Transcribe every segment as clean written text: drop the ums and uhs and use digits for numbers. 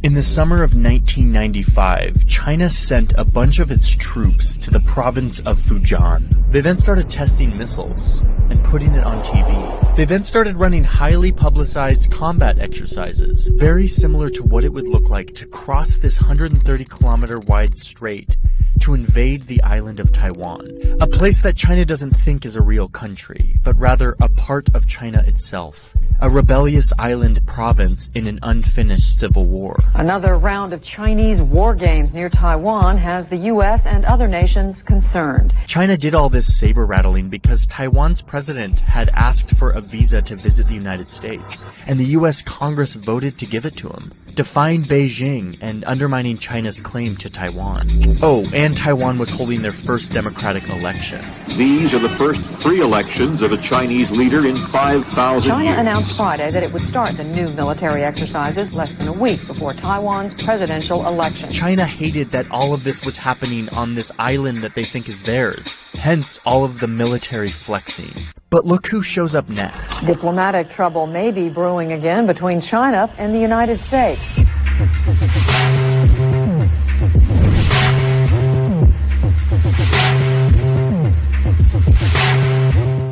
In the summer of 1995, China sent a bunch of its troops to the province of Fujian. They then started testing missiles and putting it on TV. They then started running highly publicized combat exercises, very similar to what it would look like to cross this 130-kilometer wide strait to invade the island of Taiwan, a place that China doesn't think is a real country, but rather a part of China itself, a rebellious island province in an unfinished civil war. Another round of Chinese war games near Taiwan has the U.S. and other nations concerned. China did all this saber-rattling because Taiwan's president had asked for a visa to visit the United States, and the U.S. Congress voted to give it to him, defying Beijing and undermining China's claim to Taiwan. Oh, and Taiwan was holding their first democratic election. These are the first free elections of a Chinese leader in 5,000 China years. announced Friday that it would start the new military exercises less than a week before Taiwan's presidential election. China hated that all of this was happening on this island that they think is theirs, hence all of the military flexing. But look who shows up next. Diplomatic trouble may be brewing again between China and the United States.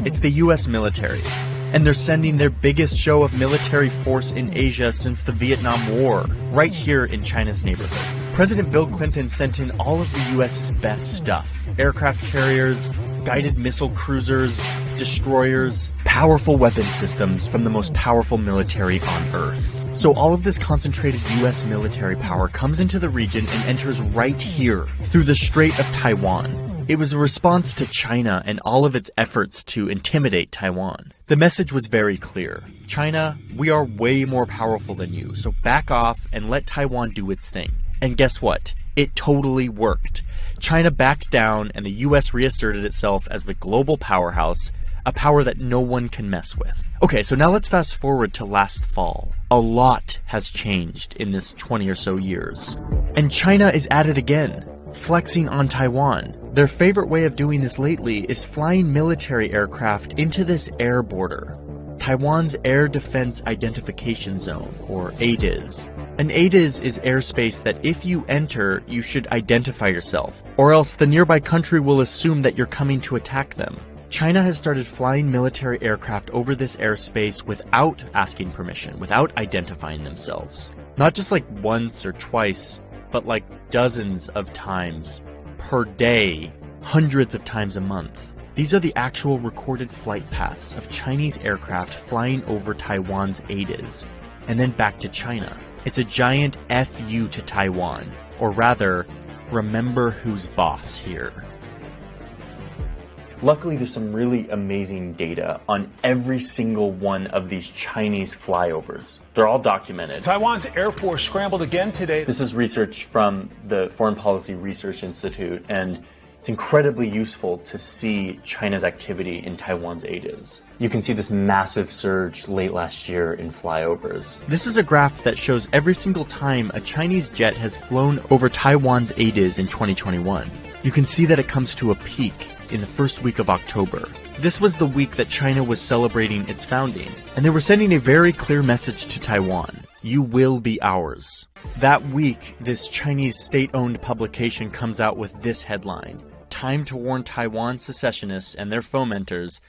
It's the U.S. military, and they're sending their biggest show of military force in Asia since the Vietnam War, right here in China's neighborhood. President Bill Clinton sent in all of the U.S.'s best stuff: aircraft carriers, guided missile cruisers, destroyers, powerful weapon systems from the most powerful military on Earth. So all of this concentrated U.S. military power comes into the region and enters right here, through the Strait of Taiwan. It was a response to China and all of its efforts to intimidate Taiwan. The message was very clear. China, we are way more powerful than you, so back off and let Taiwan do its thing. And guess what? It totally worked. China backed down and the US reasserted itself as the global powerhouse, a power that no one can mess with. Okay, so now let's fast forward to last fall. A lot has changed in this 20 or so years. And China is at it again, flexing on Taiwan. Their favorite way of doing this lately is flying military aircraft into this air border, Taiwan's Air Defense Identification Zone, or ADIZ. An ADIZ is airspace that if you enter, you should identify yourself, or else the nearby country will assume that you're coming to attack them. China has started flying military aircraft over this airspace without asking permission, without identifying themselves. Not just like once or twice, but like dozens of times per day, hundreds of times a month. These are the actual recorded flight paths of Chinese aircraft flying over Taiwan's ADIZ, and then back to China. It's a giant FU to Taiwan, or rather, remember who's boss here. Luckily, there's some really amazing data on every single one of these Chinese flyovers. They're all documented. Taiwan's Air Force scrambled again today. This is research from the Foreign Policy Research Institute, and it's incredibly useful to see China's activity in Taiwan's ADIZ. You can see this massive surge late last year in flyovers. This is a graph that shows every single time a Chinese jet has flown over Taiwan's ADIZ in 2021. You can see that it comes to a peak in the first week of October. This was the week that China was celebrating its founding, and they were sending a very clear message to Taiwan: you will be ours. That week, this Chinese state-owned publication comes out with this headline: time to warn Taiwan secessionists and their fomenters,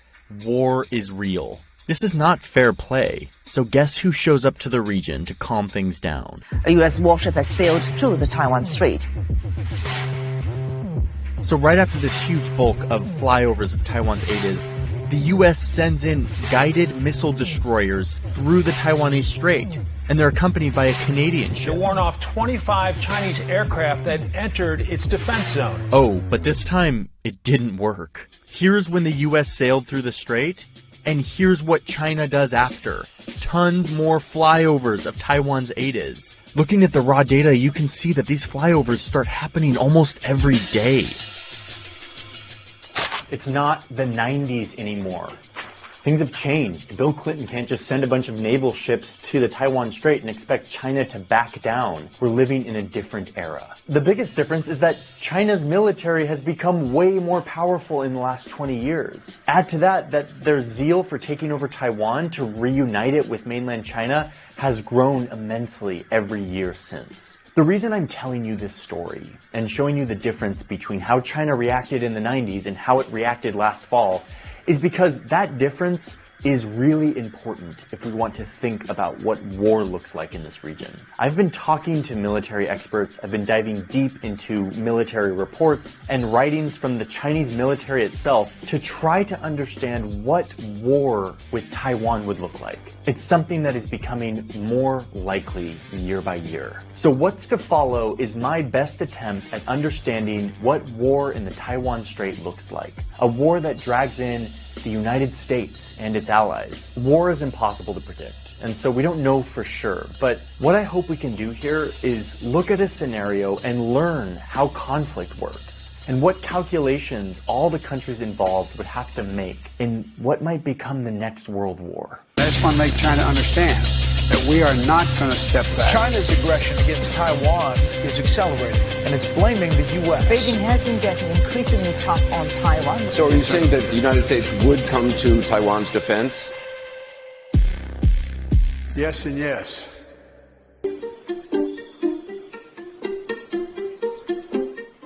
war is real. This is not fair play. So guess who shows up to the region to calm things down? A U.S. warship has sailed through the Taiwan Strait. So right after this huge bulk of flyovers of Taiwan's ADIZ, the U.S. sends in guided missile destroyers through the Taiwanese Strait, and they're accompanied by a Canadian ship. To warn off 25 Chinese aircraft that entered its defense zone. Oh, but this time, it didn't work. Here's when the U.S. sailed through the strait, and here's what China does after. Tons more flyovers of Taiwan's ADIZ. Looking at the raw data, you can see that these flyovers start happening almost every day. It's not the 90s anymore. Things have changed. Bill Clinton can't just send a bunch of naval ships to the Taiwan Strait and expect China to back down. We're living in a different era. The biggest difference is that China's military has become way more powerful in the last 20 years. Add to that their zeal for taking over Taiwan to reunite it with mainland China has grown immensely every year since. The reason I'm telling you this story and showing you the difference between how China reacted in the 90s and how it reacted last fall is because that difference is really important if we want to think about what war looks like in this region. I've been talking to military experts, I've been diving deep into military reports and writings from the Chinese military itself to try to understand what war with Taiwan would look like. It's something that is becoming more likely year by year. So what's to follow is my best attempt at understanding what war in the Taiwan Strait looks like. A war that drags in the United States and its allies. War is impossible to predict, and so we don't know for sure. But what I hope we can do here is look at a scenario and learn how conflict works, and what calculations all the countries involved would have to make in what might become the next world war. I just want to make China understand that we are not going to step back. China's aggression against Taiwan is accelerating, and it's blaming the U.S. Beijing has been getting increasingly tough on Taiwan. So are you saying that the United States would come to Taiwan's defense? Yes and yes.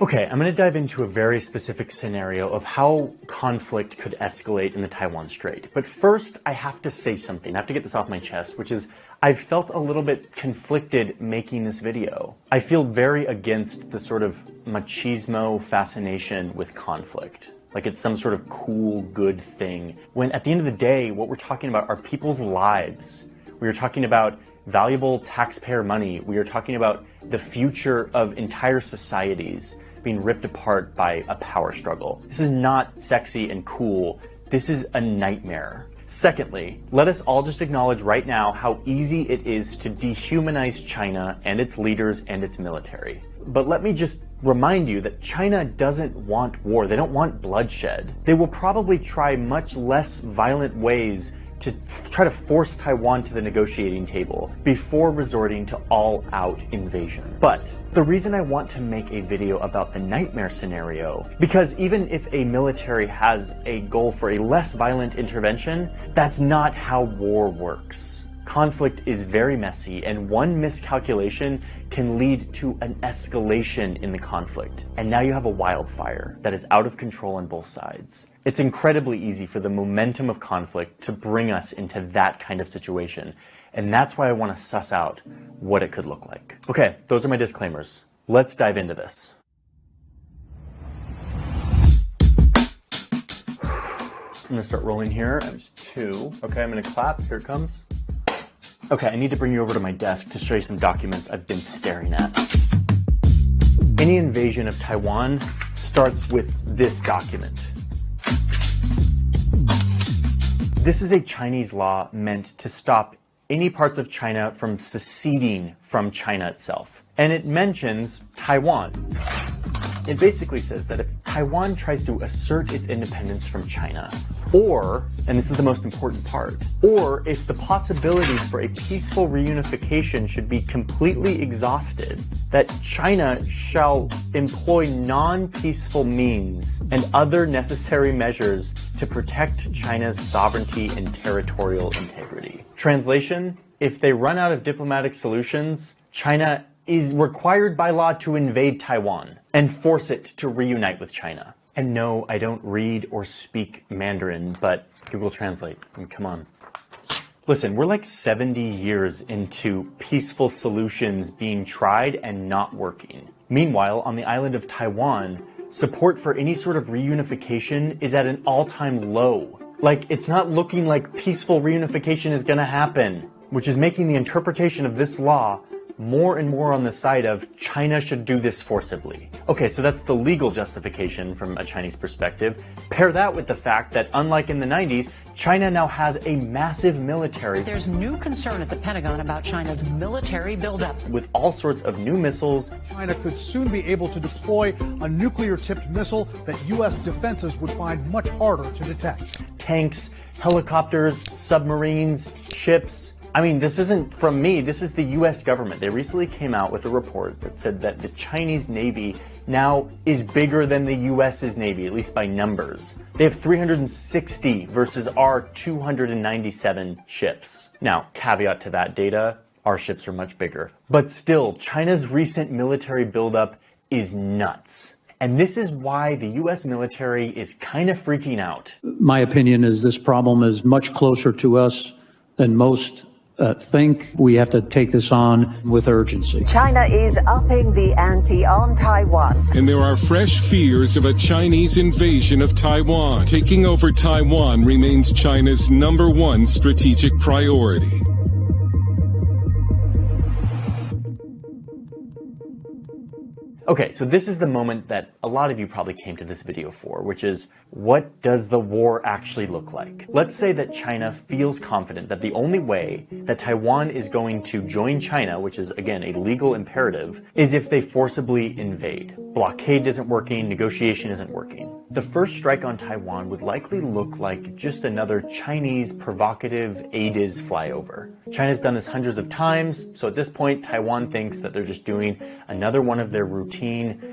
Okay, I'm going to dive into a very specific scenario of how conflict could escalate in the Taiwan Strait. But first, I have to say something. I have to get this off my chest, which is I've felt a little bit conflicted making this video. I feel very against the sort of machismo fascination with conflict. Like it's some sort of cool, good thing. When at the end of the day, what we're talking about are people's lives. We are talking about valuable taxpayer money. We are talking about the future of entire societies being ripped apart by a power struggle. This is not sexy and cool. This is a nightmare. Secondly, let us all just acknowledge right now how easy it is to dehumanize China and its leaders and its military. But let me just remind you that China doesn't want war. They don't want bloodshed. They will probably try much less violent ways to try to force Taiwan to the negotiating table before resorting to all-out invasion. But the reason I want to make a video about the nightmare scenario, because even if a military has a goal for a less violent intervention, that's not how war works. Conflict is very messy, and one miscalculation can lead to an escalation in the conflict. And now you have a wildfire that is out of control on both sides. It's incredibly easy for the momentum of conflict to bring us into that kind of situation. And that's why I want to suss out what it could look like. Okay, those are my disclaimers. Let's dive into this. I'm gonna start rolling here. There's 2. Okay, I'm gonna clap. Here it comes. Okay, I need to bring you over to my desk to show you some documents I've been staring at. Any invasion of Taiwan starts with this document. This is a Chinese law meant to stop any parts of China from seceding from China itself. And it mentions Taiwan. It basically says that if Taiwan tries to assert its independence from China, or, and this is the most important part, or if the possibilities for a peaceful reunification should be completely exhausted, that China shall employ non-peaceful means and other necessary measures to protect China's sovereignty and territorial integrity. Translation, if they run out of diplomatic solutions, China is required by law to invade Taiwan and force it to reunite with China. And no, I don't read or speak Mandarin, but Google Translate. I mean, come on. Listen, we're like 70 years into peaceful solutions being tried and not working. Meanwhile, on the island of Taiwan, support for any sort of reunification is at an all-time low. Like, it's not looking like peaceful reunification is gonna happen, which is making the interpretation of this law more and more on the side of China should do this forcibly. Okay, so that's the legal justification from a Chinese perspective. Pair that with the fact that, unlike in the 90s, China now has a massive military. There's new concern at the Pentagon about China's military buildup. With all sorts of new missiles. China could soon be able to deploy a nuclear-tipped missile that U.S. defenses would find much harder to detect. Tanks, helicopters, submarines, ships. I mean, this isn't from me, this is the US government. They recently came out with a report that said that the Chinese Navy now is bigger than the US's Navy, at least by numbers. They have 360 versus our 297 ships. Now, caveat to that data, our ships are much bigger. But still, China's recent military buildup is nuts. And this is why the US military is kind of freaking out. My opinion is this problem is much closer to us than most think. We have to take this on with urgency. China is upping the ante on Taiwan. And there are fresh fears of a Chinese invasion of Taiwan. Taking over Taiwan remains China's #1 strategic priority. Okay, so this is the moment that a lot of you probably came to this video for, which is, what does the war actually look like? Let's say that China feels confident that the only way that Taiwan is going to join China, which is, again, a legal imperative, is if they forcibly invade. Blockade isn't working, negotiation isn't working. The first strike on Taiwan would likely look like just another Chinese provocative ADIZ flyover. China's done this hundreds of times, so at this point, Taiwan thinks that they're just doing another one of their routine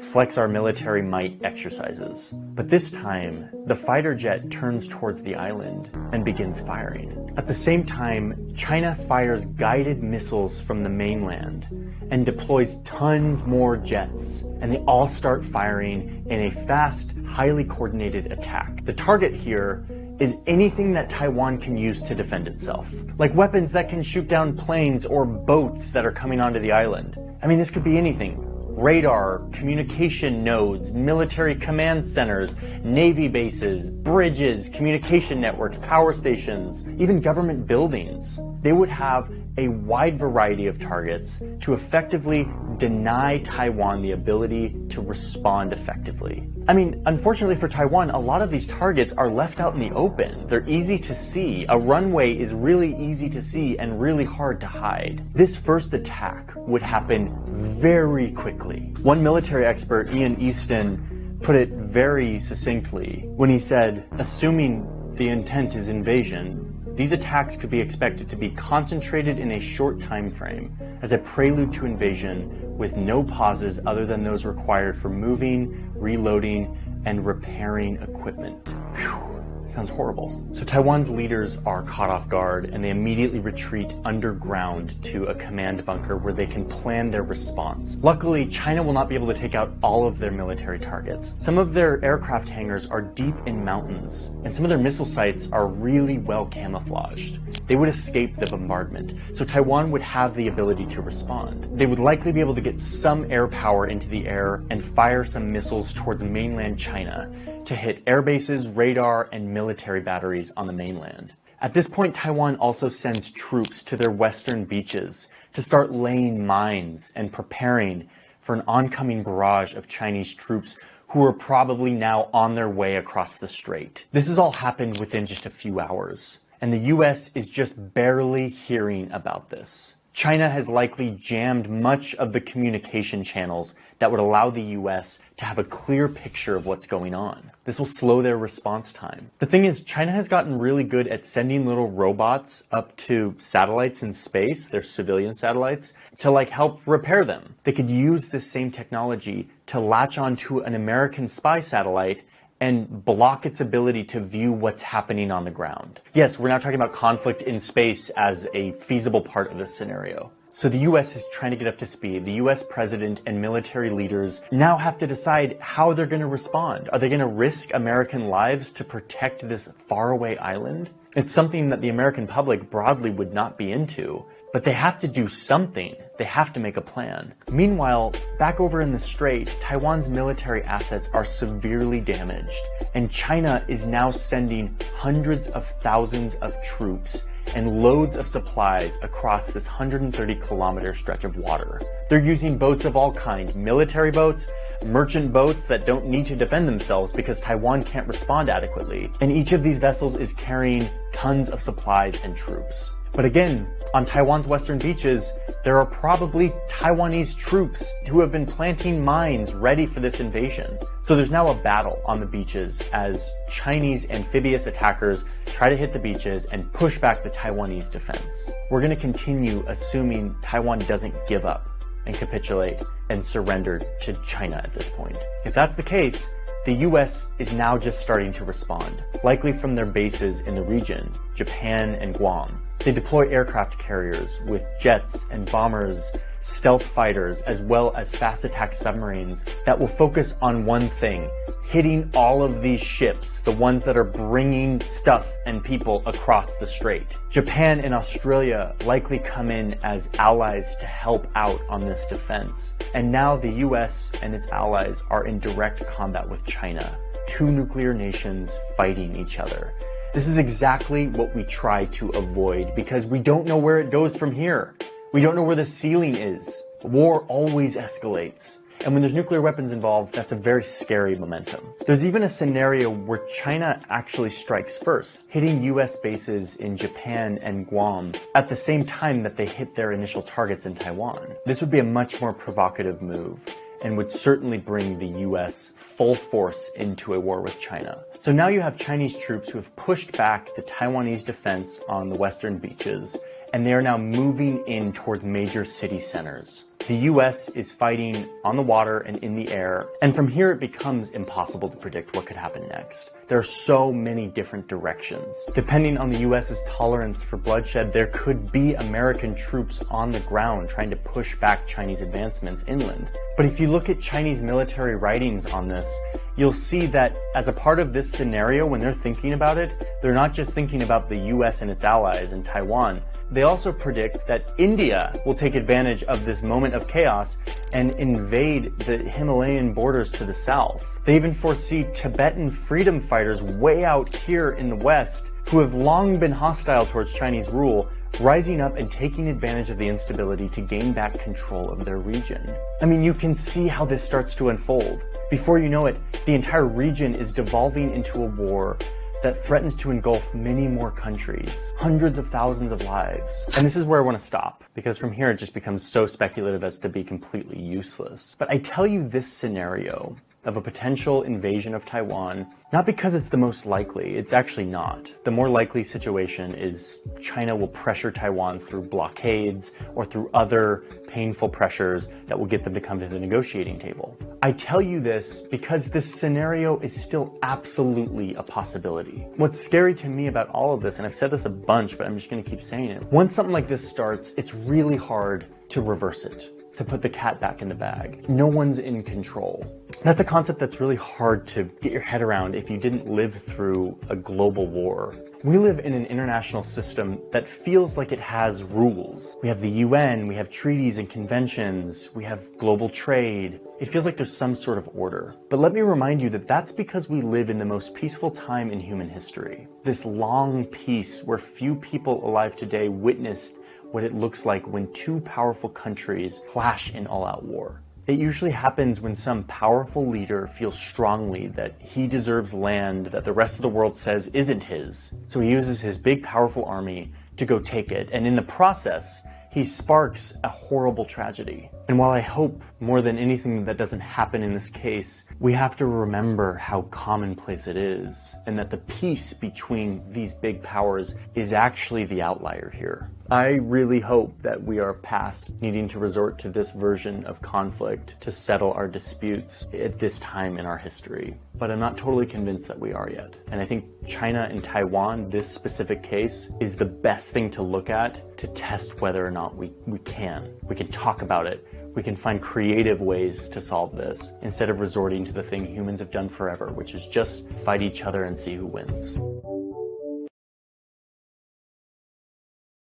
flex our military might exercises. But this time, the fighter jet turns towards the island and begins firing. At the same time, China fires guided missiles from the mainland and deploys tons more jets, and they all start firing in a fast, highly coordinated attack. The target here is anything that Taiwan can use to defend itself, like weapons that can shoot down planes or boats that are coming onto the island. I mean, this could be anything. Radar, communication nodes, military command centers, navy bases, bridges, communication networks, power stations, even government buildings. They would have a wide variety of targets to effectively deny Taiwan the ability to respond effectively. I mean, unfortunately for Taiwan, a lot of these targets are left out in the open. They're easy to see. A runway is really easy to see and really hard to hide. This first attack would happen very quickly. One military expert, Ian Easton, put it very succinctly when he said, assuming the intent is invasion, these attacks could be expected to be concentrated in a short time frame as a prelude to invasion with no pauses other than those required for moving, reloading, and repairing equipment. Whew. Sounds horrible. So Taiwan's leaders are caught off guard and they immediately retreat underground to a command bunker where they can plan their response. Luckily, China will not be able to take out all of their military targets. Some of their aircraft hangars are deep in mountains, and some of their missile sites are really well camouflaged. They would escape the bombardment, so Taiwan would have the ability to respond. They would likely be able to get some air power into the air and fire some missiles towards mainland China to hit air bases, radar, and military batteries on the mainland. At this point, Taiwan also sends troops to their western beaches to start laying mines and preparing for an oncoming barrage of Chinese troops who are probably now on their way across the strait. This has all happened within just a few hours, and the US is just barely hearing about this. China has likely jammed much of the communication channels that would allow the US to have a clear picture of what's going on. This will slow their response time. The thing is, China has gotten really good at sending little robots up to satellites in space, their civilian satellites, to help repair them. They could use this same technology to latch onto an American spy satellite and block its ability to view what's happening on the ground. Yes, we're now talking about conflict in space as a feasible part of this scenario. So the US is trying to get up to speed. The US president and military leaders now have to decide how they're going to respond. Are they going to risk American lives to protect this faraway island? It's something that the American public broadly would not be into. But they have to do something. They have to make a plan. Meanwhile, back over in the strait, Taiwan's military assets are severely damaged, and China is now sending hundreds of thousands of troops and loads of supplies across this 130-kilometer stretch of water. They're using boats of all kinds, military boats, merchant boats that don't need to defend themselves because Taiwan can't respond adequately, and each of these vessels is carrying tons of supplies and troops. But again, on Taiwan's western beaches, there are probably Taiwanese troops who have been planting mines ready for this invasion. So there's now a battle on the beaches as Chinese amphibious attackers try to hit the beaches and push back the Taiwanese defense. We're going to continue assuming Taiwan doesn't give up. and capitulate and surrender to China at this point. If that's the case, the US is now just starting to respond, likely from their bases in the region, Japan and Guam. They deploy aircraft carriers with jets and bombers, stealth fighters, as well as fast attack submarines that will focus on one thing, hitting all of these ships, the ones that are bringing stuff and people across the strait. Japan and Australia likely come in as allies to help out on this defense. And now the US and its allies are in direct combat with China, two nuclear nations fighting each other. This is exactly what we try to avoid because we don't know where it goes from here. We don't know where the ceiling is. War always escalates. And when there's nuclear weapons involved, that's a very scary momentum. There's even a scenario where China actually strikes first, hitting US bases in Japan and Guam at the same time that they hit their initial targets in Taiwan. This would be a much more provocative move and would certainly bring the US full force into a war with China. So now you have Chinese troops who have pushed back the Taiwanese defense on the western beaches, and they are now moving in towards major city centers. The US is fighting on the water and in the air, and from here it becomes impossible to predict what could happen next. There are so many different directions. Depending on the US's tolerance for bloodshed, there could be American troops on the ground trying to push back Chinese advancements inland. But if you look at Chinese military writings on this, you'll see that as a part of this scenario, when they're thinking about it, they're not just thinking about the US and its allies in Taiwan. They also predict that India will take advantage of this moment of chaos and invade the Himalayan borders to the south. They even foresee Tibetan freedom fighters way out here in the west who have long been hostile towards Chinese rule, rising up and taking advantage of the instability to gain back control of their region. I mean, you can see how this starts to unfold. Before you know it, the entire region is devolving into a war that threatens to engulf many more countries, hundreds of thousands of lives. And this is where I want to stop, because from here it just becomes so speculative as to be completely useless. But I tell you this scenario of a potential invasion of Taiwan, not because it's the most likely, it's actually not. The more likely situation is China will pressure Taiwan through blockades or through other painful pressures that will get them to come to the negotiating table. I tell you this because this scenario is still absolutely a possibility. What's scary to me about all of this, and I've said this a bunch, but I'm just gonna keep saying it, once something like this starts, it's really hard to reverse it, to put the cat back in the bag. No one's in control. That's a concept that's really hard to get your head around if you didn't live through a global war. We live in an international system that feels like it has rules. We have the UN, we have treaties and conventions, we have global trade. It feels like there's some sort of order. But let me remind you that that's because we live in the most peaceful time in human history. This long peace where few people alive today witnessed what it looks like when two powerful countries clash in all-out war. It usually happens when some powerful leader feels strongly that he deserves land that the rest of the world says isn't his. So he uses his big, powerful army to go take it, and in the process, he sparks a horrible tragedy. And while I hope more than anything that doesn't happen in this case, we have to remember how commonplace it is, and that the peace between these big powers is actually the outlier here. I really hope that we are past needing to resort to this version of conflict to settle our disputes at this time in our history. But I'm not totally convinced that we are yet. And I think China and Taiwan, this specific case, is the best thing to look at to test whether or not we can. We can talk about it. We can find creative ways to solve this instead of resorting to the thing humans have done forever, which is just fight each other and see who wins.